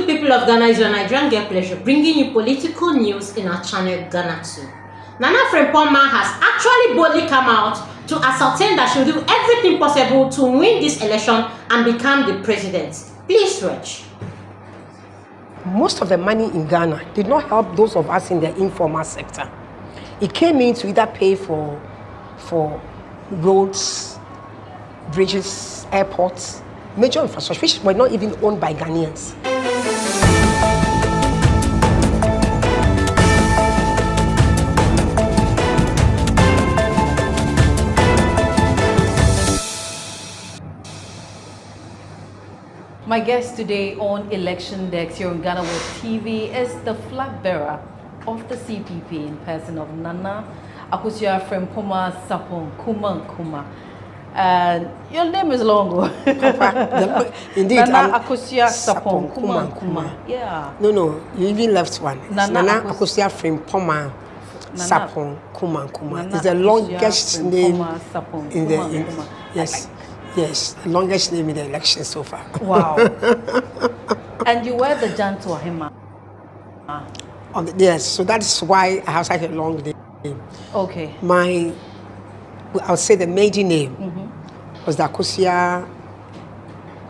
good people of Ghana? Is your Nigerian girl pleasure bringing you political news in our channel Ghanatube. Nana Frimpomaa has actually boldly come out to ascertain that she will do everything possible to win this election and become the president. Please watch. Most of the money in Ghana did not help those of us in the informal sector. It came in to either pay for roads, bridges, airports, major infrastructure, which were not even owned by Ghanaians. My guest today on Election Desk here on Ghana World TV is the flag bearer of the CPP in person of Nana Frimpomaa Sarpong Kuma. Your name is long. Indeed, Nana Sarpong Kuma. Yeah. No, you even left one. Nana Frimpomaa Sarpong Kuma. It's the longest name in the yes. Yes, the longest name in the election so far. Wow. And you were the Janto Hema. Yes, so that's why I have such a long name. Okay. I'll say the maiden name was the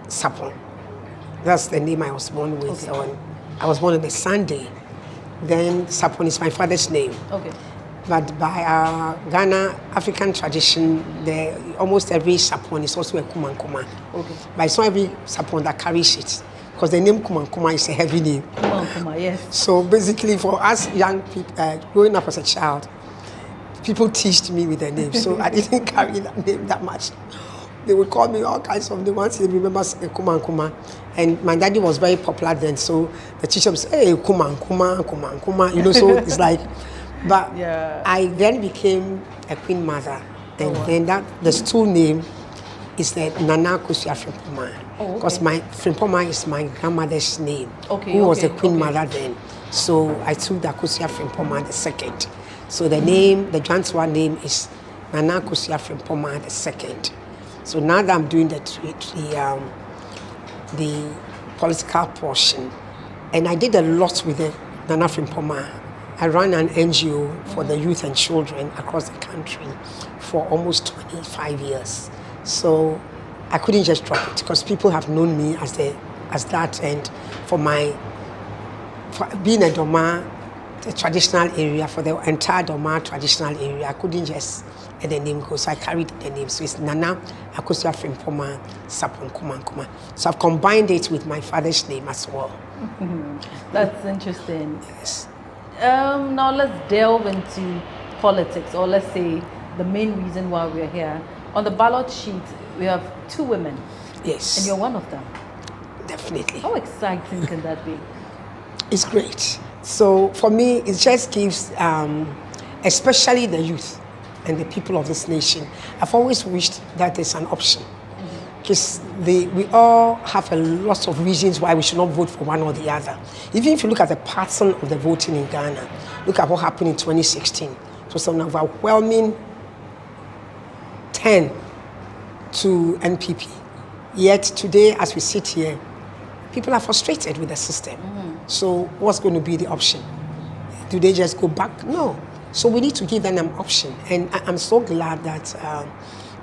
Sarpong. That's the name I was born with. Okay. I was born on a Sunday. Then Sarpong is my father's name. Okay. But by our Ghana African tradition, almost every Sarpong is also a Kuma. Okay. But it's not every Sarpong that carries it, because the name Kuma is a heavy name. Kuma, yes. So basically, for us young people, growing up as a child, people teased me with the name, so I didn't carry that name that much. They would call me all kinds of names once they remember Kuma. And my daddy was very popular then, so the teacher would say, hey, Kuma. You know, so it's like. But yeah. I then became a queen mother, and then the stool name is the Nana Frimpomaa, because my Frimpomaa is my grandmother's name, who was a queen mother then. So I took the Frimpomaa the second. So the name, the Jantua name is Nana Frimpomaa the second. So now that I'm doing the political portion, and I did a lot with the Nana Frimpomaa. I ran an NGO for the youth and children across the country for almost 25 years. So I couldn't just drop it, because people have known me as that, and for being a Doma, the traditional area, for the entire Doma traditional area, I couldn't just let the name go. So I carried the name. So it's Nana Frimpomaa Sarpong Kuma. So I've combined it with my father's name as well. That's interesting. Yes. Now let's delve into politics, or let's say the main reason why we're here. On the ballot sheet, we have 2 women. Yes. And you're one of them. Definitely. How exciting can that be? It's great. So for me, it just gives, especially the youth and the people of this nation, I've always wished that there's an option. Because we all have a lot of reasons why we should not vote for one or the other. Even if you look at the pattern of the voting in Ghana, look at what happened in 2016. It was an overwhelming 10 to NPP. Yet today, as we sit here, people are frustrated with the system. So what's going to be the option? Do they just go back? No. So we need to give them an option. And I'm so glad that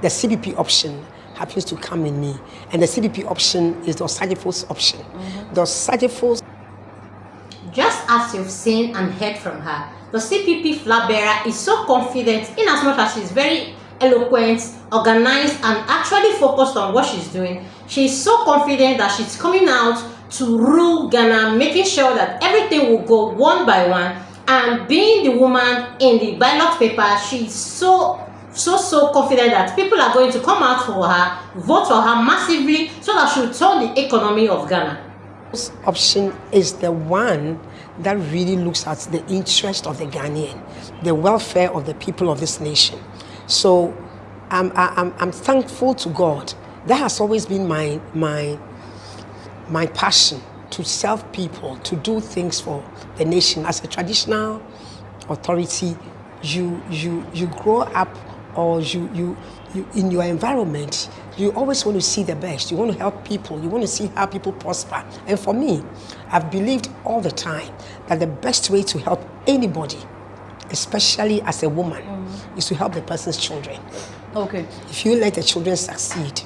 the CPP option happens to come in me. And the CPP option is the Osagyefos option. The Osagyefos. Just as you've seen and heard from her, the CPP flag bearer is so confident, in as much as she's very eloquent, organized, and actually focused on what she's doing. She's so confident that she's coming out to rule Ghana, making sure that everything will go one by one. And being the woman in the ballot paper, she's so confident that people are going to come out for her, vote for her massively, so that she'll turn the economy of Ghana. This option is the one that really looks at the interest of the Ghanaian, the welfare of the people of this nation. So I'm thankful to God. That has always been my passion, to serve people, to do things for the nation. As a traditional authority, you grow up, or you in your environment, You always want to see the best. You want to help people. You want to see how people prosper. And for me, I've believed all the time that the best way to help anybody, especially as a woman, is to help the person's children. Okay. If you let the children succeed,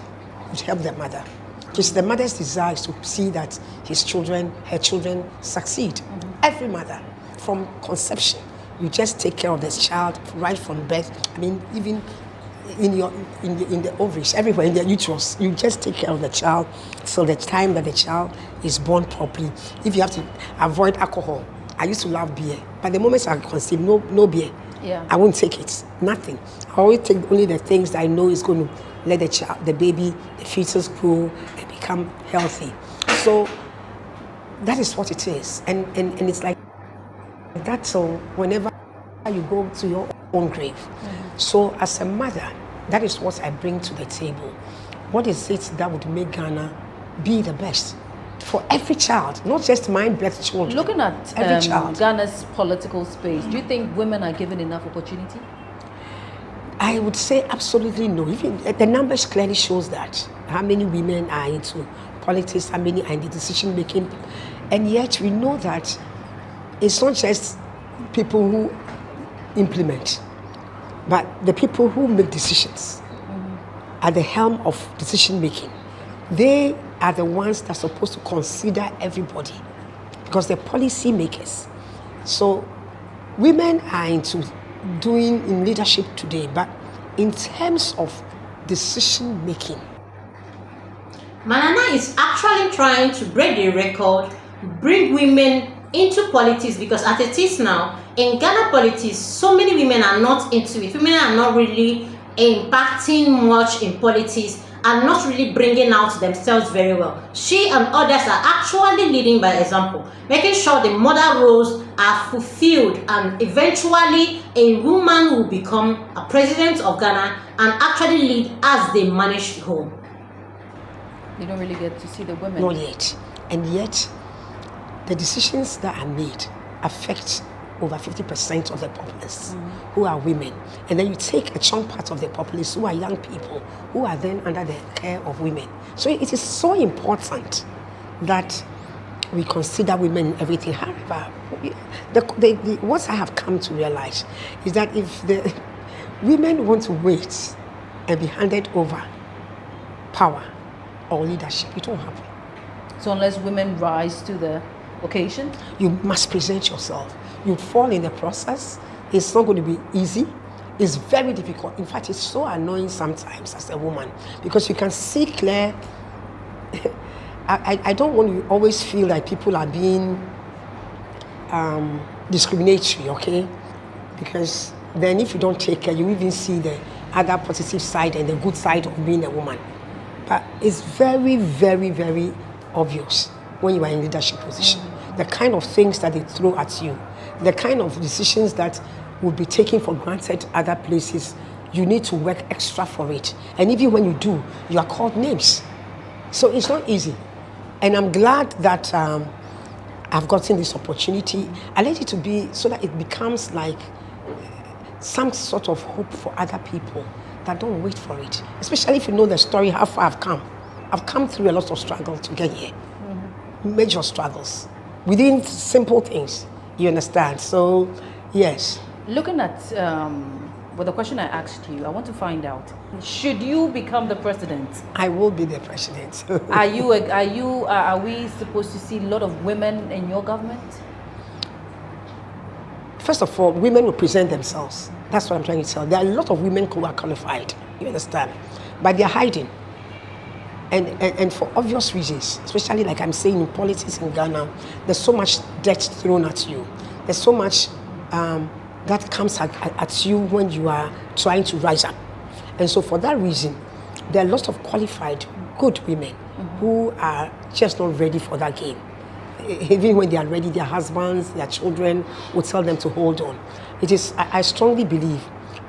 you help the mother. Because the mother's desire is to see that her children succeed. Every mother, from conception, you just take care of this child right from birth. I mean, even in the ovaries, everywhere in the uterus, you just take care of the child till the time that the child is born properly. If you have to avoid alcohol, I used to love beer, but the moment I conceive, no beer. Yeah. I won't take it. Nothing. I always take only the things that I know is going to let the child, the baby, the fetus grow and become healthy. So that is what it is. And it's like that. So whenever you go to your own grave. So as a mother, that is what I bring to the table. What is it that would make Ghana be the best for every child, not just mind-blessed children? Looking at every child. Ghana's political space, do you think women are given enough opportunity? I would say absolutely no. Even the numbers clearly shows that. How many women are into politics, how many are in the decision making, and yet we know that it's not just people who implement, but the people who make decisions at the helm of decision making. They are the ones that are supposed to consider everybody, because they're policy makers. So women are into doing in leadership today, but in terms of decision making, Manana is actually trying to break the record, bring women into politics, because as it is now, in Ghana politics, so many women are not into it. Women are not really impacting much in politics and not really bringing out themselves very well. She and others are actually leading by example, making sure the mother roles are fulfilled, and eventually a woman will become a president of Ghana and actually lead as they manage the home. You don't really get to see the women. not yet. And yet, the decisions that are made affect over 50% of the populace who are women. And then you take a chunk part of the populace who are young people who are then under the care of women. So it is so important that we consider women in everything. However, what I have come to realize is that if the women want to wait and be handed over power or leadership, it won't happen. So unless women rise to the occasion? You must present yourself. You fall in the process. It's not going to be easy. It's very difficult. In fact, it's so annoying sometimes as a woman, because you can see clear. I don't want to always feel like people are being discriminatory, okay? Because then if you don't take care, you even see the other positive side and the good side of being a woman. But it's very, very, very obvious when you are in leadership position. The kind of things that they throw at you, the kind of decisions that would be taken for granted other places, you need to work extra for it. And even when you do, you are called names. So it's not easy. And I'm glad that I've gotten this opportunity. I let it to be so that it becomes like some sort of hope for other people that don't wait for it. Especially if you know the story, how far I've come. I've come through a lot of struggle to get here. Major struggles. Within simple things, you understand? So, yes. Looking at the question I asked you, I want to find out, should you become the president? I will be the president. Are we supposed to see a lot of women in your government? First of all, women will present themselves. That's what I'm trying to tell. There are a lot of women who are qualified, you understand? But they're hiding. And for obvious reasons, especially like I'm saying in politics in Ghana, there's so much debt thrown at you. There's so much that comes at you when you are trying to rise up. And so for that reason, there are lots of qualified, good women who are just not ready for that game. Even when they are ready, their husbands, their children will tell them to hold on. I strongly believe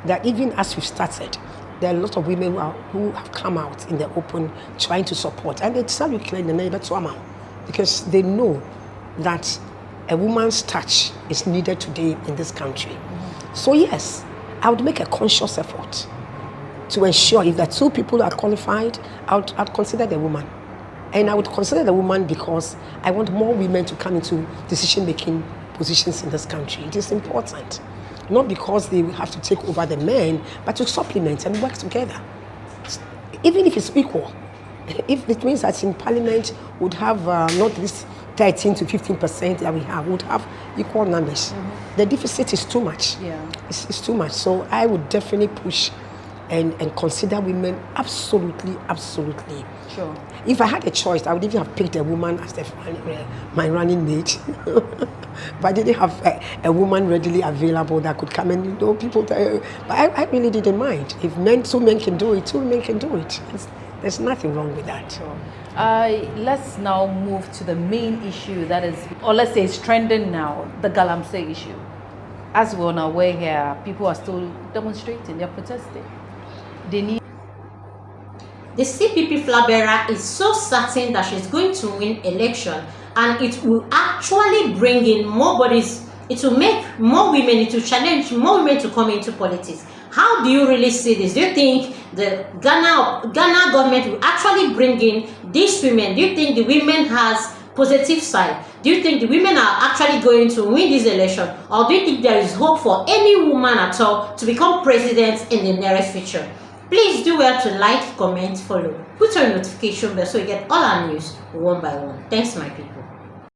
that even as we've started, there are a lot of women who have come out in the open trying to support. And they tell you clearly, because they know that a woman's touch is needed today in this country. So yes, I would make a conscious effort to ensure if the two people are qualified, I'd consider the woman. And I would consider the woman because I want more women to come into decision-making positions in this country. It is important. Not because they have to take over the men, but to supplement and work together. Even if it's equal. If it means that in Parliament would have not this 13 to 15% that we have, would have equal numbers. The deficit is too much. Yeah. It's too much. So I would definitely push and consider women absolutely. Sure. If I had a choice, I would even have picked a woman as my running mate. But I didn't have a woman readily available that could come and people. But I really didn't mind. If two men can do it, two men can do it. There's nothing wrong with that. Sure. Let's now move to the main issue that is, or let's say it's trending now, the Galamsey issue. As we're on our way here, people are still demonstrating, they're protesting. They need. The CPP flag bearer is so certain that she's going to win election, and it will actually bring in more bodies. It will make more women, it will challenge more women to come into politics. How do you really see this? Do you think the Ghana government will actually bring in these women? Do you think the women has positive side? Do you think the women are actually going to win this election? Or do you think there is hope for any woman at all to become president in the nearest future? Please do well to like, comment, follow. Put on your notification bell so you get all our news one by one. Thanks, my people.